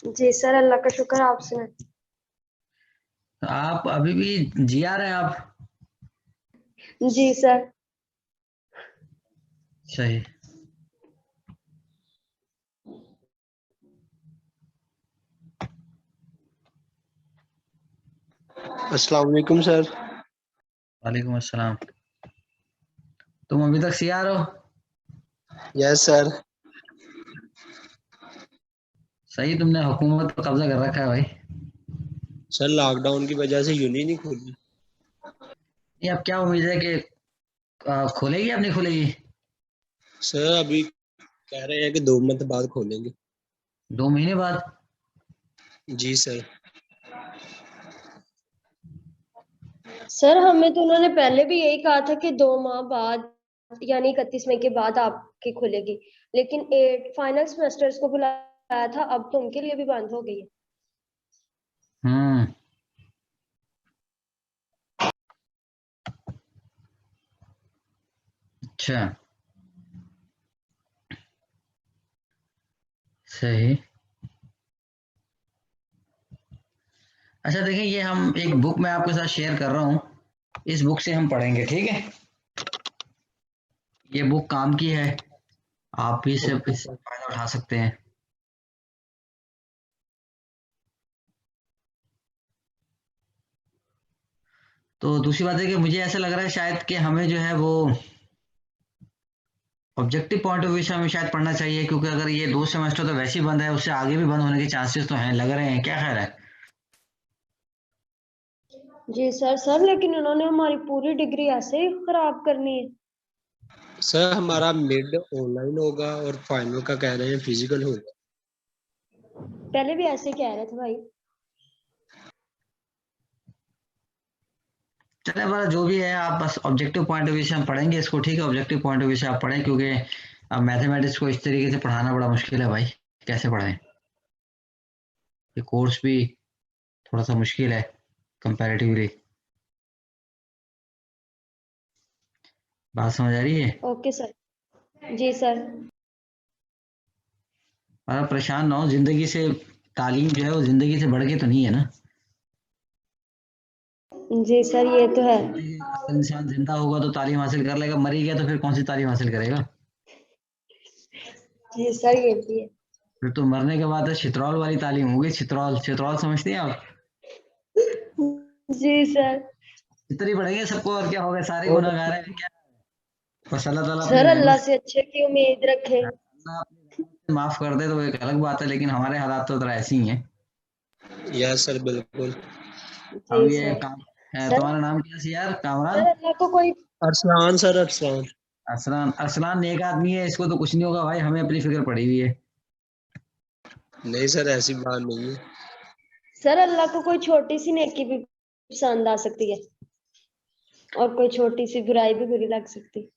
जी sir, अल्लाह का शुक्र। आप सुनाएं। आप अभी भी जीआर हैं आप? जी सर। सही। अस्सलाम वालेकुम सर। वालेकुम अस्सलाम। तुम अभी तक सीआर हो? Yes sir. सही, तुमने हुकूमत पर कब्जा कर रखा है भाई। सर लॉकडाउन की वजह से यूनी नहीं खुली। ये अब क्या उम्मीद है कि खोलेगी या नहीं खोलेगी? सर अभी कह रहे हैं कि 2 मंथ बाद खोलेंगे। 2 महीने बाद? जी सर। सर हमें तो उन्होंने पहले भी यही कहा था कि 2 माह बाद यानी 31 मई के बाद आपकी खुलेगी, लेकिन 8 फाइनल सेमेस्टर्स को बुलाया था, अब तो उनके लिए भी बंद हो गई है। हम्म। अच्छा, सही। अच्छा देखिए, ये हम एक बुक मैं आपके साथ शेयर कर रहा हूँ, इस बुक से हम पढ़ेंगे, ठीक है? ये बुक काम की है, आप भी इससे ओके सर। फायदा उठा सकते हैं। तो दूसरी बात है कि मुझे ऐसा लग रहा है शायद कि हमें जो है वो ऑब्जेक्टिव पॉइंट ऑफ व्यू से हमें शायद पढ़ना चाहिए, क्योंकि अगर ये 2 सेमेस्टर तो वैसे ही बंद है, उससे आगे भी बंद होने के चांसेस तो हैं, लग रहे हैं। क्या ख्याल है? जी सर। सर लेकिन उन्होंने हमारी पूरी डिग्री ऐसे ही खराब करनी है। सर हमारा मिड ऑनलाइन होगा और फाइनल का कह रहे हैं फिजिकल होगा। पहले भी ऐसे ही कह रहे थे भाई। चले बड़ा जो भी है, आप बस ऑब्जेक्टिव पॉइंट ऑफ व्यू से हम पढ़ेंगे इसको, ठीक है? ऑब्जेक्टिव पॉइंट ऑफ व्यू से आप पढ़ें, क्योंकि अब मैथमेटिक्स को इस तरीके से पढ़ाना बड़ा मुश्किल है भाई। कैसे पढ़ाएं? ये कोर्स भी थोड़ा सा मुश्किल है कंपैरेटिवली। बात समझ आ रही है? Okay sir. जी सर। और आप परेशान ना हो, जिंदगी से तालीम जो है वो जिंदगी से बढ़ के तो नहीं है ना। जी सर, ये तो है। जिंदगी, अगर इंसान जिंदा होगा तो तालीम हासिल कर लेगा, मर ही गया तो फिर कौन सी तालीम हासिल करेगा? जी सर, ये भी है। फिर तो मरने के बाद चित्रौल वाली तालीम होगी। चित्रौल, चित्रौल समझती हैं आप? जी सर। चित्र पढ़ेंगे सबको, और क्या होगा, सारे बहुत गुनाहगार हैं क्या? बस अल्लाह ताला अपनी सर रहमत अल्लाह से अच्छे की उम्मीद रखें। अल्लाह अपनी रहमत से माफ कर दे तो एक अलग बात है, लेकिन हमारे हालात तो जरा ऐसी ही हैं। यस सर बिल्कुल। जी अब ये सर। काम है, सर तुम्हारा नाम क्या है यार? कामरान? सर अल्लाह को कोई। अरसलान सर अरसलान। अरसलान? अरसलान नेक आदमी है, इसको तो कुछ नहीं होगा भाई, हमें अपनी फिक्र पड़ी हुई है। नहीं सर ऐसी बात नहीं है। सर अल्लाह को कोई छोटी सी नेकी भी पसंद आ सकती है, और कोई छोटी सी बुराई भी बुरी लग सकती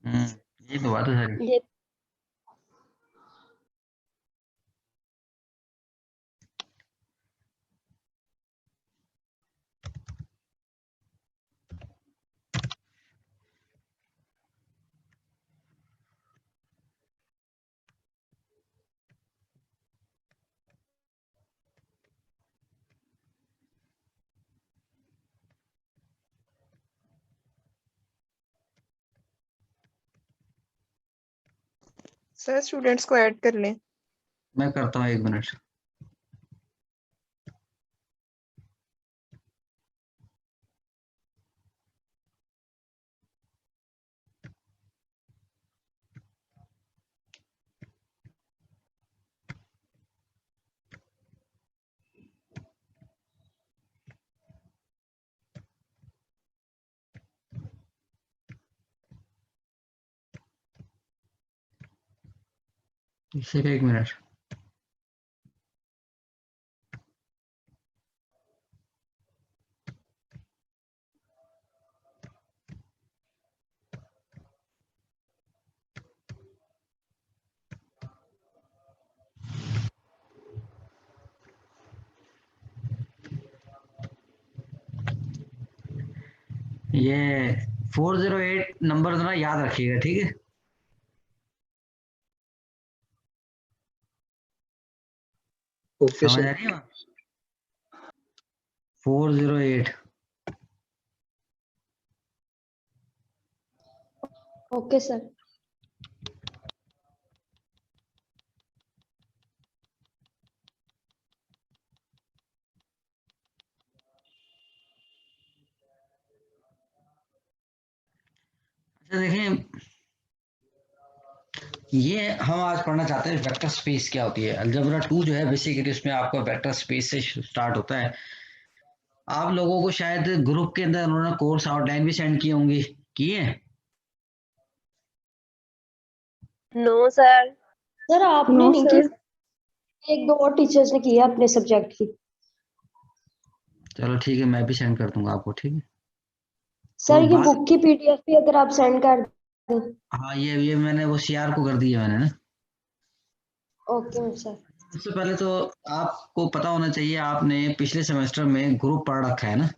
हम्म, ये तो बात है सारी। है। ये सर स्टूडेंट्स को ऐड कर लें। मैं करता हूँ, 1 मिनट। सिर्फ 1 मिनट। ये 408 नंबर जरा याद रखिएगा, ठीक है? ओके समझ आ सर। रही है? 408 ओके सर। अच्छा देखें, ये हम आज पढ़ना चाहते हैं वेक्टर स्पेस क्या होती है। अलजेब्रा 2 जो है बेसिकली उसमें आपका वेक्टर स्पेस से स्टार्ट होता है। आप लोगों को शायद ग्रुप के अंदर उन्होंने कोर्स आउटलाइन भी सेंड की होंगी, किए? No sir. सर आपने नो नहीं की, सर। एक दो और टीचर्स ने किया अपने सब्जेक्ट की। चलो ठीक है, मैं भी सेंड कर दूंगा आपको, ठीक है। सर तो ये बात, बुक की पीडीएफ भी अगर आप सेंड कर दें। हाँ ये मैंने वो सीआर को कर दिया मैंने ना। Okay sir. सबसे पहले तो आपको पता होना चाहिए, आपने पिछले सेमेस्टर में ग्रुप पढ़ रखा है ना?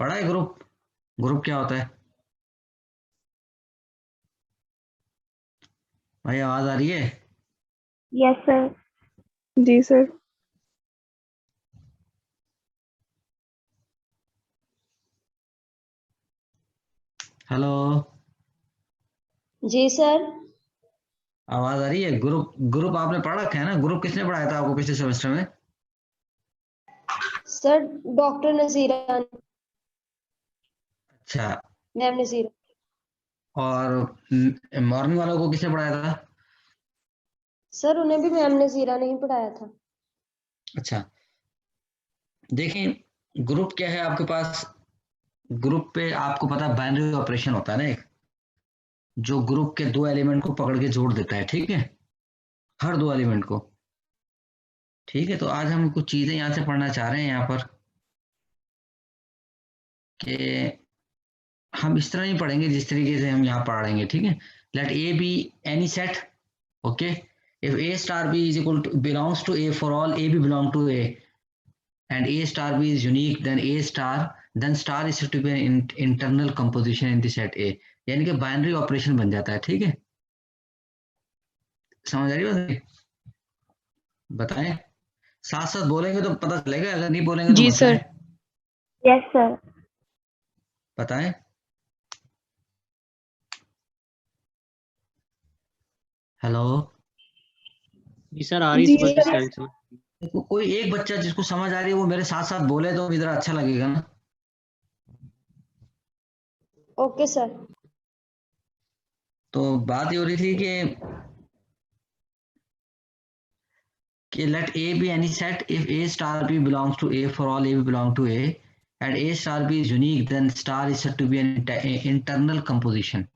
पढ़ा है ग्रुप? ग्रुप क्या होता है भाई? आवाज आ रही है? Yes sir. जी सर। हेलो, जी सर। आवाज आ रही है? ग्रुप, ग्रुप आपने पढ़ रखा है ना? ग्रुप किसने पढ़ाया था आपको पिछले सेमेस्टर में? सर डॉक्टर नजीरा, अच्छा, मैम नजीरा। और मॉर्निंग वालों को किसने पढ़ाया था? सर उन्हें भी मैम नजीरा ने ही पढ़ाया था। अच्छा, देखें ग्रुप क्या है आपके पास। ग्रुप पे आपको पता है बाइनरी ऑपरेशन होता है ना एक, जो ग्रुप के दो एलिमेंट को पकड़ के जोड़ देता है, ठीक है? हर दो एलिमेंट को, ठीक है। तो आज हम कुछ चीजें यहाँ से पढ़ना चाह रहे हैं यहाँ पर, कि हम इस तरह नहीं पढ़ेंगे जिस तरीके से हम यहाँ पढ़ रहेंगे, ठीक है। Let A be any set, okay, if A star B is equal to belongs to A for all A B belong to A and A star B is unique, then A star, then star is to be an internal composition in the set A, यानी कि binary operation बन जाता है, ठीक है। समझ आ रही बात? बताएं, साथ साथ बोलेंगे तो पता चलेगा, अगर नहीं बोलेंगे तो जी मत सर। जाए। Yes sir. बताएं। हेलो, जी सर, आ रही जी स्पष्ट सर। स्टाइल से। देखो कोई एक बच्चा जिसको समझ आ रही है वो मेरे साथ साथ बोले तो इधर अच्छा लगेगा ना। Okay sir. तो बात ये हो रही थी कि let A be any set if A star B belongs to A for all A B belong to A and A star B is unique, then star is said to be an internal composition।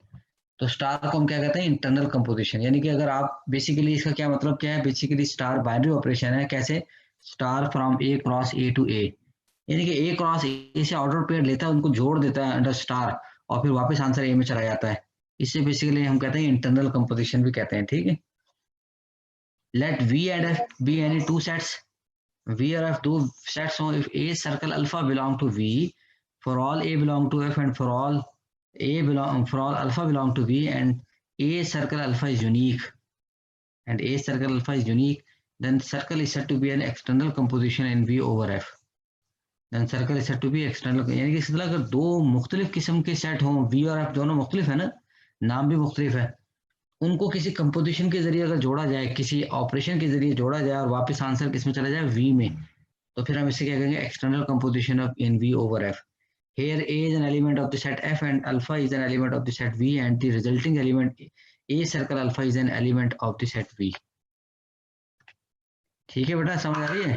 तो star को हम क्या कहते हैं? Internal composition. यानी कि अगर आप बेसिकली, इसका क्या मतलब क्या है? बेसिकली स्टार बाइनरी ऑपरेशन है। कैसे? Star from A cross A to A, यानी कि ए क्रॉस ए से ऑर्डर पेयर लेता है, उनको जोड़ देता है अंडर स्टार, और फिर वापस आंसर ए में चला जाता है। इससे बेसिकली हम कहते हैं इंटरनल कंपोजिशन भी कहते हैं, ठीक है। Let V and F be any two sets, V or F two sets on if A circle alpha belong to V, for all A belong to F and for all alpha belong to V, and A circle alpha is unique, then circle is said to be an external composition in V over F, then circle is said to be external। यानी कि इसका अगर दो मुख्तलिफ किस्म के set हों, V और F दोनों मुख्तलिफ है ना, नाम भी मुख्तलिफ है, उनको किसी कंपोजिशन के जरिए अगर जोड़ा जाए, किसी ऑपरेशन के जरिए जोड़ा जाए और वापस आंसर किस में चला जाए? V में, तो फिर हम इसे क्या कहेंगे? External composition of in V over F। Here A is an element of the set F and alpha is an element of the set V and the resulting element A circle alpha is an element of the set V। ठीक है बेटा, समझ आ रही है?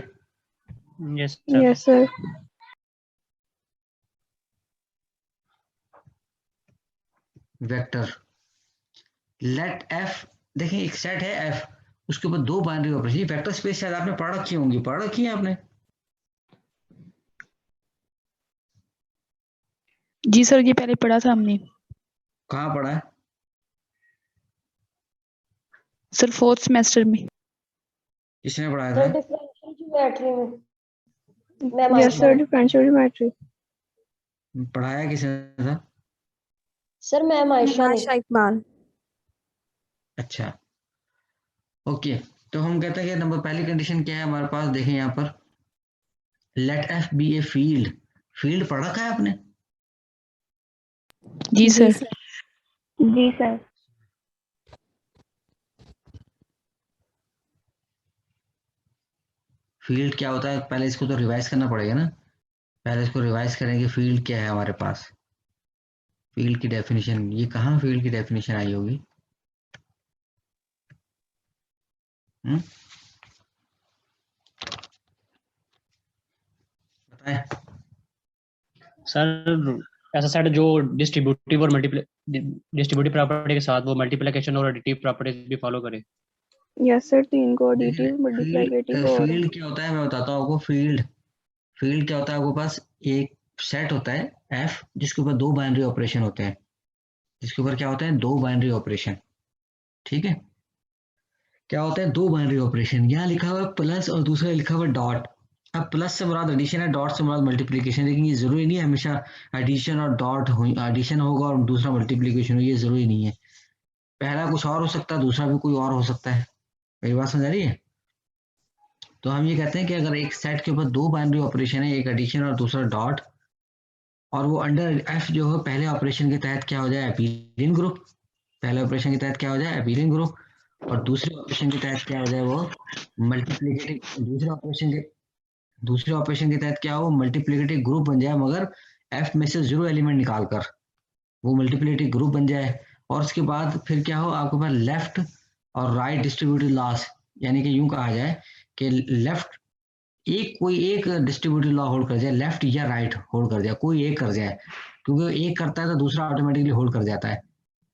Yes sir. Yes sir. Vector late F, देखें एक set है F, उसके ऊपर दो बाइनरी ऑपरेशन। वेक्टर स्पेस शायद आपने पढ़ रखी होंगी, पढ़ रखी है आपने? जी सर, ये पहले पढ़ा था हमने। कहाँ पढ़ा है? सर 4th सेमेस्टर में। किसने पढ़ाया सर था? डिफरेंशियल ज्योमेट्री में मैम यस आयशा सर। ने। Differential geometry. पढ़ाया किसने था? सर मैम आयशा ने। आयशा इकबाल। अच्छा, ओके, तो हम कहते हैं कि नंबर पहली कंडीशन क्या है हमारे पास, देखें यहाँ पर, let F be a field. Field पढ़ रखा है आपने? जी सर। जी सर। फील्ड क्या होता है, पहले इसको तो रिवाइज करना पड़ेगा ना। पहले इसको रिवाइज करेंगे, फील्ड क्या है हमारे पास। फील्ड की डेफिनेशन, ये कहाँ फील्ड की डेफिनेशन आई होगी? बताएं। सर ऐसा सेट जो डिस्ट्रीब्यूटिव और डिस्ट्रीब्यूटिव प्रॉपर्टी के साथ वो मल्टीप्लिकेशन और एडिटिव प्रॉपर्टीज भी फॉलो करे। यस सर, 3 को एडिटिव, मल्टीप्लिकेटिव और फील्ड क्या होता है मैं बताता हूँ आपको। फील्ड क्या होता है, आपके पास एक सेट होता है एफ, जिसके ऊपर 2 बाइनरी ऑपरेशन होते हैं। जिसके ऊपर क्या होते हैं, 2 बाइनरी ऑपरेशन। ठीक है, क्या होता है, 2 बाइनरी ऑपरेशन। यहाँ लिखा हुआ है प्लस और दूसरा लिखा हुआ है डॉट। अब प्लस से मुराद एडिशन है, डॉट से मुराद मल्टीप्लिकेशन। लेकिन ये जरूरी नहीं है हमेशा एडिशन और डॉट हो, एडिशन होगा और दूसरा मल्टीप्लिकेशन हो, ये जरूरी नहीं है। पहला कुछ और हो सकता है, दूसरा भी कोई और हो सकता है। मेरी बात समझ आ रही है? तो हम ये कहते हैं कि अगर एक सेट के ऊपर 2 बाइनरी ऑपरेशन है, एक एडिशन और दूसरा डॉट, और वो अंडर एफ जो है पहले ऑपरेशन के तहत क्या हो जाए, एपिलियन ग्रुप। पहले ऑपरेशन के तहत क्या हो जाए, एपिलियन ग्रुप। और दूसरे ऑपरेशन के तहत क्या हो जाए, वो मल्टीप्लिकेटिव। दूसरे ऑपरेशन के तहत क्या हो, मल्टीप्लिकेटिव ग्रुप बन जाए, मगर एफ में से 0 एलिमेंट निकाल कर वो मल्टीप्लिकेटिव ग्रुप बन जाए। और उसके बाद फिर क्या हो, आपके पास लेफ्ट और राइट डिस्ट्रीब्यूटिव लॉस, यानी कि यूं कहा जाए कि लेफ्ट कोई एक डिस्ट्रीब्यूटिव लॉ होल्ड कर जाए, लेफ्ट या राइट होल्ड कर जाए, कोई एक कर जाए। क्योंकि एक करता है तो दूसरा ऑटोमेटिकली होल्ड कर जाता है।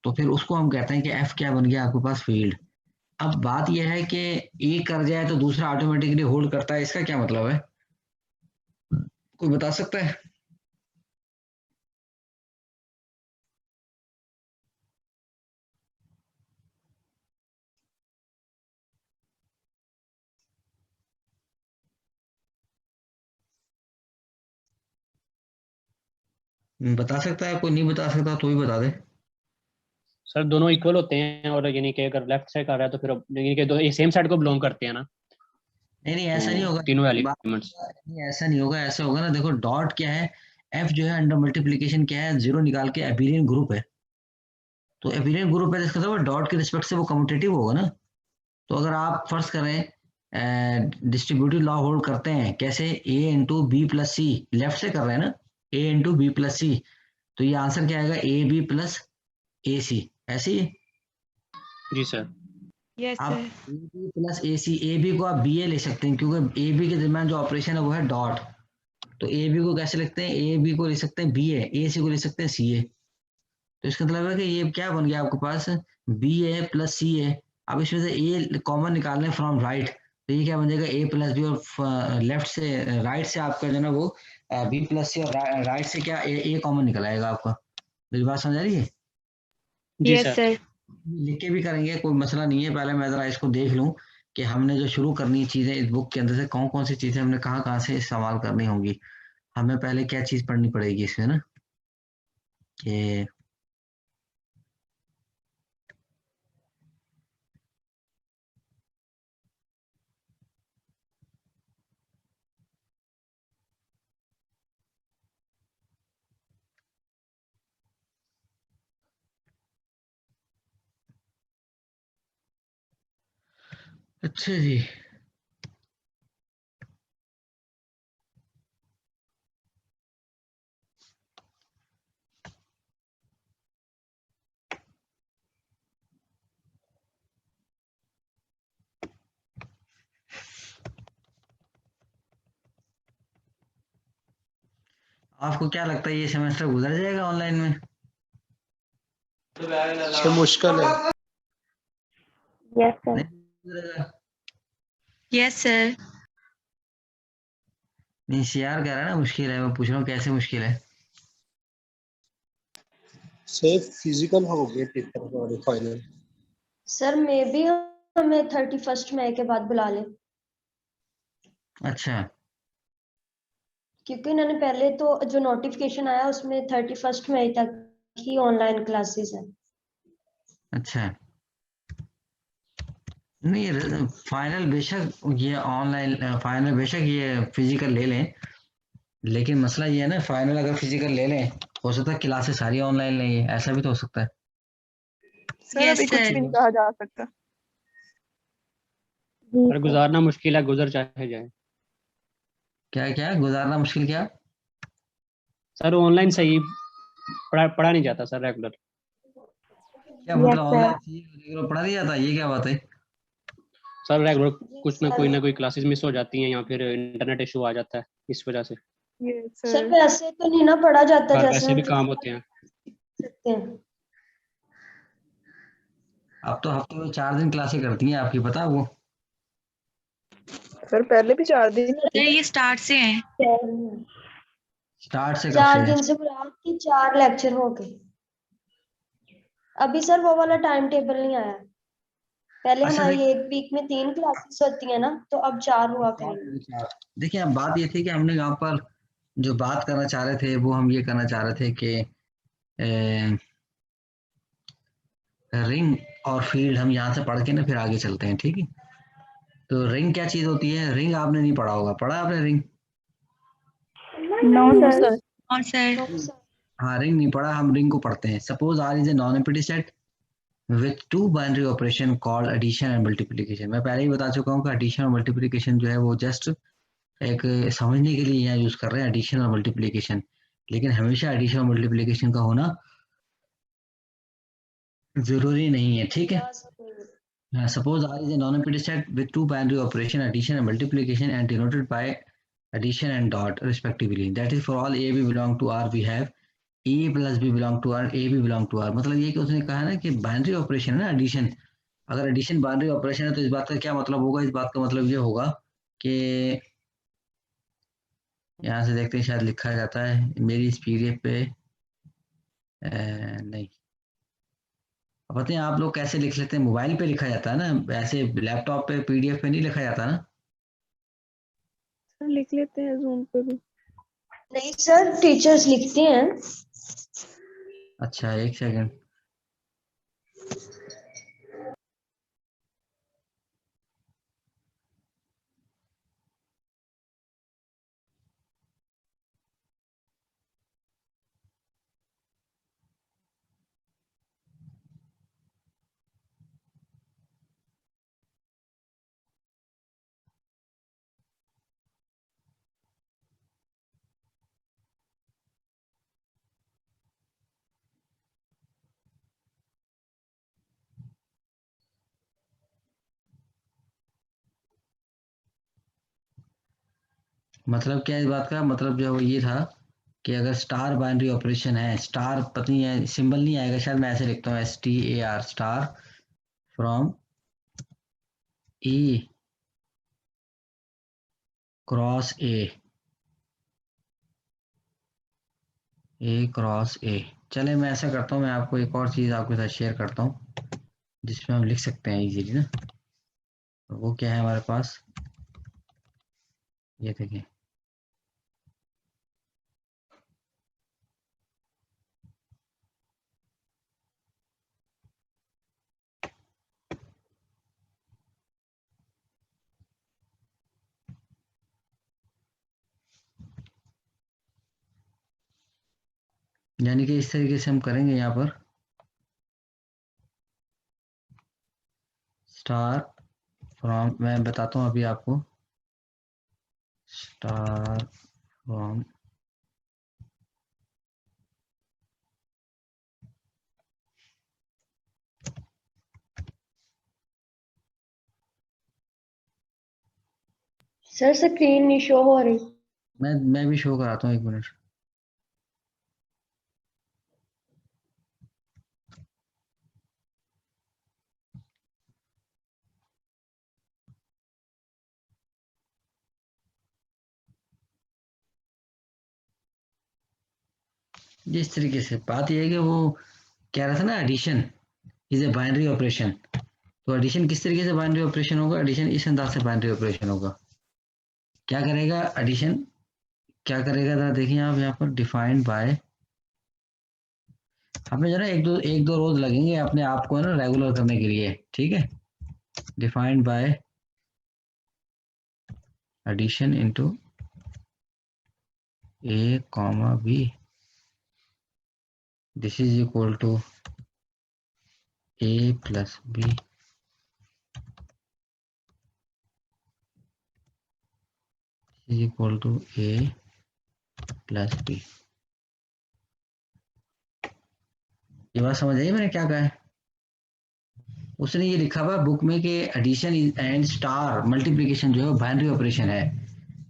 तो फिर उसको हम कहते हैं कि एफ क्या बन गया आपके पास, फील्ड। अब बात यह है कि एक कर जाए तो दूसरा ऑटोमेटिकली होल्ड करता है, इसका क्या मतलब है, कोई बता सकता है? बता सकता है कोई? नहीं बता सकता तो भी बता दे। सर दोनों इक्वल होते हैं और यानी कि अगर लेफ्ट से कर रहा है तो फिर यानी कि दो सेम साइड को बिलोंग करते हैं ना, नहीं ऐसा नहीं तो होगा। तीनों बात एलिमेंट्स। नहीं, ऐसा नहीं होगा। ऐसा होगा ना, देखो डॉट क्या है, एफ जो है अंडर मल्टीप्लीकेशन क्या है, 0 निकाल के एपिलियन ग्रुप है। तो एपिलियन ग्रुप है, इसका मतलब डॉट के रिस्पेक्ट से वो कम्यूटेटिव होगा ना। तो अगर आप फर्ज करें डिस्ट्रीब्यूटिव लॉ होल्ड करते हैं, कैसे, ए इंटू बी प्लस सी, लेफ्ट से कर रहे हैं ना, ए इंटू बी प्लस सी, तो ये आंसर क्या आएगा, ए बी प्लस ए सी, ऐसे ही है। जी सर। यस आप sir. A B plus A C, A B को आप बी ए ले सकते हैं, क्योंकि ए बी के दरमियान जो ऑपरेशन है वो है डॉट। तो ए बी को कैसे लिखते हैं, ए बी को ले सकते हैं बी ए सी को ले सकते हैं सी ए। तो इसका मतलब है कि ये क्या बन गया आपके पास, बी ए प्लस सी ए। अब इसमें से ए कॉमन निकालने फ्रॉम राइट, तो ये क्या बन जाएगा, ए प्लस बी। और लेफ्ट से राइट से आपका जो ना वो बी प्लस सी, और राइट से क्या ए कॉमन निकल आएगा आपका। मेरी बात समझ आ रही है? जी यस सर। सर। लिख के भी करेंगे, कोई मसला नहीं है। पहले मैं जरा इसको देख लूं कि हमने जो शुरू करनी चीजें इस बुक के अंदर से कौन कौन सी चीजें हमने कहाँ कहाँ से इस्तेमाल करनी होंगी। हमें पहले क्या चीज पढ़नी पड़ेगी इसमें ना, कि अच्छा जी, आपको क्या लगता है ये सेमेस्टर गुजर जाएगा ऑनलाइन में? सर मुश्किल है। Yes sir. नहीं गुजरेगा? Yes sir. नहीं, सीआर कह रहा है ना मुश्किल है, मैं पूछ रहा हूँ कैसे मुश्किल है। सर फिजिकल हो गए पेपर हमारे फाइनल। सर मे भी हमें 31 मई के बाद बुला ले, अच्छा, क्योंकि इन्होंने पहले तो जो नोटिफिकेशन आया उसमें 31 मई तक ही ऑनलाइन क्लासेस है। अच्छा, नहीं, फाइनल बेशक ये ऑनलाइन, फाइनल बेशक ये फिजिकल ले लें, लेकिन मसला ये है ना, फाइनल अगर फिजिकल ले लें, हो सकता है क्लासेस सारी ऑनलाइन लेंगे, ऐसा भी तो हो सकता है। सर Yes, अभी कुछ sir. भी नहीं कहा जा सकता। पर गुजारना मुश्किल है, गुजर चाहे जाए। क्या क्या गुजारना मुश्किल क्या? सर ऑनलाइन सही पढ़ा नहीं जाता सर रेगुलर। क्या मतलब Yes, ऑनलाइन sir. चाहिए रेगुलर पढ़ा नहीं जाता, ये क्या बात है? सर रेगुलर जी कुछ सर। ना कोई क्लासेस मिस हो जाती हैं या फिर इंटरनेट इशू आ जाता है, इस वजह से। Yes, sir sir. वैसे तो नहीं ना पढ़ा जाता घर जैसे वैसे हम भी काम जितना होते हैं। सकते हैं। अब तो हफ्ते में 4 दिन क्लासें करती हैं आपकी, पता है वो? सर पहले भी 4 दिन सर थी। ये स्टार्ट से है। स्टार्ट से कब से 4 है? दिन से बुला के 4 लेक्चर हो गए। अभी सर वो वाला टाइम टेबल नहीं आया। पहले अच्छा हमारी एक वीक में 3 क्लासेस होती है ना, तो अब 4 हुआ करेंगी। देखिए, अब बात ये थी कि हमने यहाँ पर जो बात करना चाह रहे थे वो हम ये करना चाह रहे थे कि रिंग और फील्ड हम यहाँ से पढ़ के ना फिर आगे चलते हैं, ठीक है? तो रिंग क्या चीज होती है? रिंग आपने नहीं पढ़ा होगा, पढ़ा आपने रिंग? No, sir. और सर नो सर। हाँ, रिंग नहीं पढ़ा, हम रिंग को पढ़ते हैं। Suppose R is a non empty set with 2 binary operation called addition and multiplication. मैं पहले ही बता चुका हूँ कि एडिशन और मल्टीप्लिकेशन जो है वो जस्ट एक समझने के लिए यहाँ यूज कर रहे हैं, एडिशन और मल्टीप्लिकेशन। लेकिन हमेशा एडिशन और मल्टीप्लिकेशन का होना जरूरी नहीं है, ठीक है? Suppose R is a non-empty set with 2 binary operation addition and multiplication and denoted by addition and dot respectively. That is for all A B belong to R we have A plus B belong to R, A B belong to R। मतलब ये कि उसने कहा ना कि binary operation है ना addition, अगर एडिशन बाइनरी ऑपरेशन है तो इस बात का क्या मतलब होगा? इस बात का मतलब ये होगा कि यहाँ से देखते हैं, शायद लिखा जाता है मेरी इस पीडीएफ पे नहीं, पता है आप लोग कैसे लिख लेते हैं, मोबाइल पे लिखा जाता है ना, ऐसे लैपटॉप पे पीडीएफ पे नहीं लिखा जाता ना। सर लिख लेते हैं Zoom पे भी। नहीं सर, टीचर्स लिखते हैं। अच्छा, एक सेकंड। मतलब क्या, इस बात का मतलब जो है वो ये था कि अगर स्टार बाइनरी ऑपरेशन है, स्टार पता नहीं है, सिंबल नहीं आएगा शायद, मैं ऐसे लिखता हूँ STAR, star from E cross A cross A। चले, मैं ऐसा करता हूँ, मैं आपको एक और चीज़ आपके साथ शेयर करता हूँ जिसमें हम लिख सकते हैं इजीली ना। तो वो क्या है हमारे पास, ये देखिए। यानी कि इस तरीके से हम करेंगे यहाँ पर, स्टार फ्रॉम, मैं बताता हूँ अभी आपको, स्टार फ्रॉम सर स्क्रीन नहीं शो हो रही। मैं भी शो कराता हूँ, 1 मिनट। जिस तरीके से बात यह है कि वो कह रहा था ना, addition is a binary operation. तो एडिशन किस तरीके से बाइनरी ऑपरेशन होगा? एडिशन इस अंदाज से बाइनरी ऑपरेशन होगा। क्या करेगा एडिशन, क्या करेगा जरा देखिए आप यहाँ पर, डिफाइंड बाय, हमें जो है ना एक दो रोज लगेंगे अपने आप को ना रेगुलर करने के लिए, ठीक है? defined by addition into a comma b, this is equal to a plus b is equal to a plus b। ये बात समझ आई मैंने क्या कहा है? उसने ये लिखा हुआ बुक में कि एडिशन एंड स्टार मल्टीप्लिकेशन जो है बाइनरी ऑपरेशन है।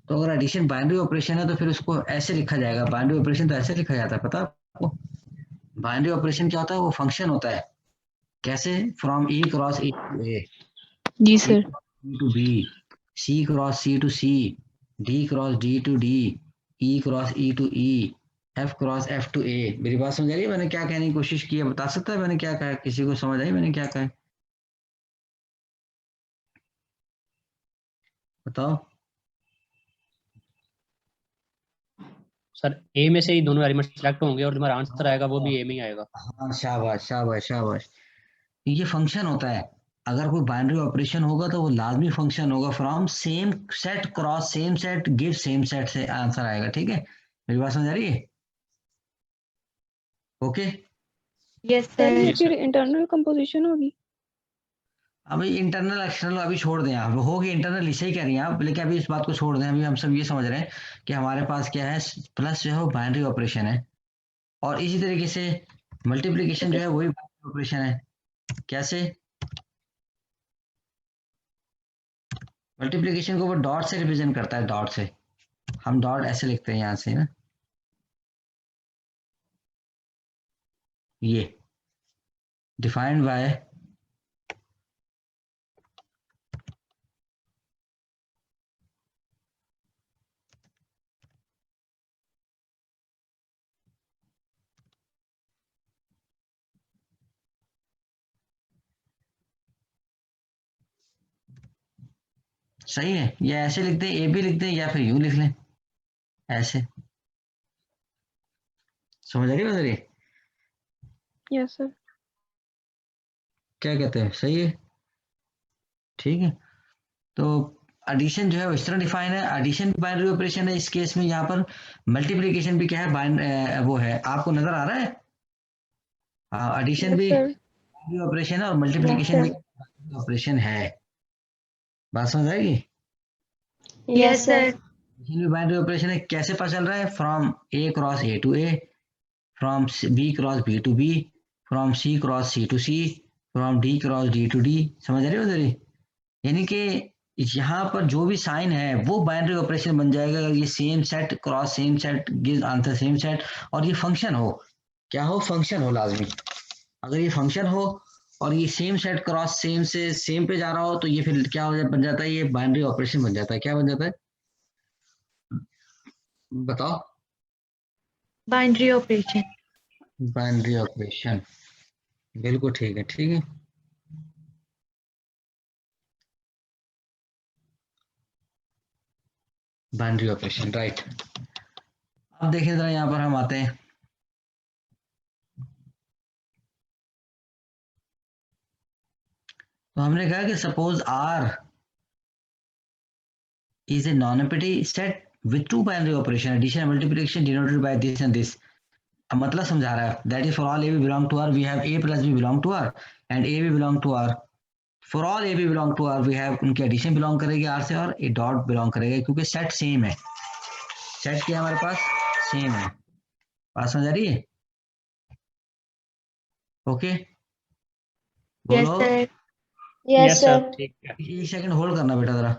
तो अगर एडिशन बाइनरी ऑपरेशन है तो फिर उसको ऐसे लिखा जाएगा। बाइनरी ऑपरेशन तो ऐसे लिखा जाता है, पता आपको? बाइनरी ऑपरेशन क्या होता है? वो फंक्शन होता है। कैसे? From A cross A to A, जी sir. To B, C cross C to C, D cross D to D, E cross E to E, F cross F to A. मेरी बात समझ आ रही है? मैंने क्या कहने की कोशिश की है? बता सकता है मैंने क्या कहा? किसी को समझ आई मैंने क्या कहा? बताओ। सर ए में से ही दोनों एलिमेंट सिलेक्ट होंगे और तुम्हारा आंसर आएगा वो भी ए में ही आएगा। हाँ, शाबाश शाबाश शाबाश। ये फंक्शन होता है। अगर कोई बाइनरी ऑपरेशन होगा तो वो लाजमी फंक्शन होगा। From same set cross same set give same set से आंसर आएगा। ठीक है, मेरी बात समझ आ रही है? ओके। Yes, sir sir. ये Yes, फिर sir. इंटरनल कंपोजिशन होगी? अभी इंटरनल एक्सटर्नल अभी छोड़ दें आप, होगी इंटरनल इसे ही कह रही हैं आप, लेकिन अभी इस बात को छोड़ दें। अभी हम सब ये समझ रहे हैं कि हमारे पास क्या है, प्लस जो है वो बाइनरी ऑपरेशन है और इसी तरीके से मल्टीप्लिकेशन जो है वही बाइनरी ऑपरेशन है। कैसे? मल्टीप्लिकेशन को वो डॉट से रिप्रेजेंट करता है, डॉट से। हम डॉट ऐसे लिखते हैं यहाँ से ना, ये डिफाइंड बाय सही है। या ऐसे लिखते हैं, ए भी लिखते हैं या फिर यूं लिख लें ऐसे। समझ आ रही है? Yes sir. क्या कहते हैं? सही है, ठीक है। तो एडिशन जो है वो इस तरह डिफाइन है। एडिशन भी बाइनरी ऑपरेशन है इस केस में। यहाँ पर मल्टीप्लिकेशन भी क्या है, वो है। आपको नजर आ रहा है? हाँ, एडिशन यस भी सर। बाइनरी ऑपरेशन है और मल्टीप्लिकेशन भी ऑपरेशन है। बात समझ आएगी? Yes, sir. एडिशन भी बाइनरी ऑपरेशन है। कैसे पता चल रहा है? From A cross A to A, from B cross B to B, from C cross C to C, from D cross D to D. समझ आ रही है उधर? यानी कि यहाँ पर जो भी साइन है वो बाइनरी ऑपरेशन बन जाएगा अगर ये same set cross same set give answer same set और ये फंक्शन हो। क्या हो? फंक्शन हो लाजमी। अगर ये फंक्शन हो और ये सेम सेट क्रॉस सेम से सेम पे जा रहा हो तो ये फिर क्या बन जाता है? ये बाइनरी ऑपरेशन बन जाता है। क्या बन जाता है? बताओ। Binary operation. बाइनरी ऑपरेशन, बिल्कुल ठीक है, ठीक है। Binary operation, right. अब देखें जरा, यहाँ पर हम आते हैं। तो हमने कहा कि suppose R is a non empty set with two binary operation, addition and multiplication denoted by this and this. अब मतलब समझा रहा है। That is for all A B belong to R we have A plus B belong to R and A B belong to R. For all A B belong to R we have, उनकी addition belong करेगी R से और ए dot belong करेगा, क्योंकि set same है। Set क्या हमारे पास? Same है। बात समझ आ रही है? ओके, Yes, बोलो। sir. Yes, sir. ठीक है। एक सेकंड होल्ड करना बेटा जरा।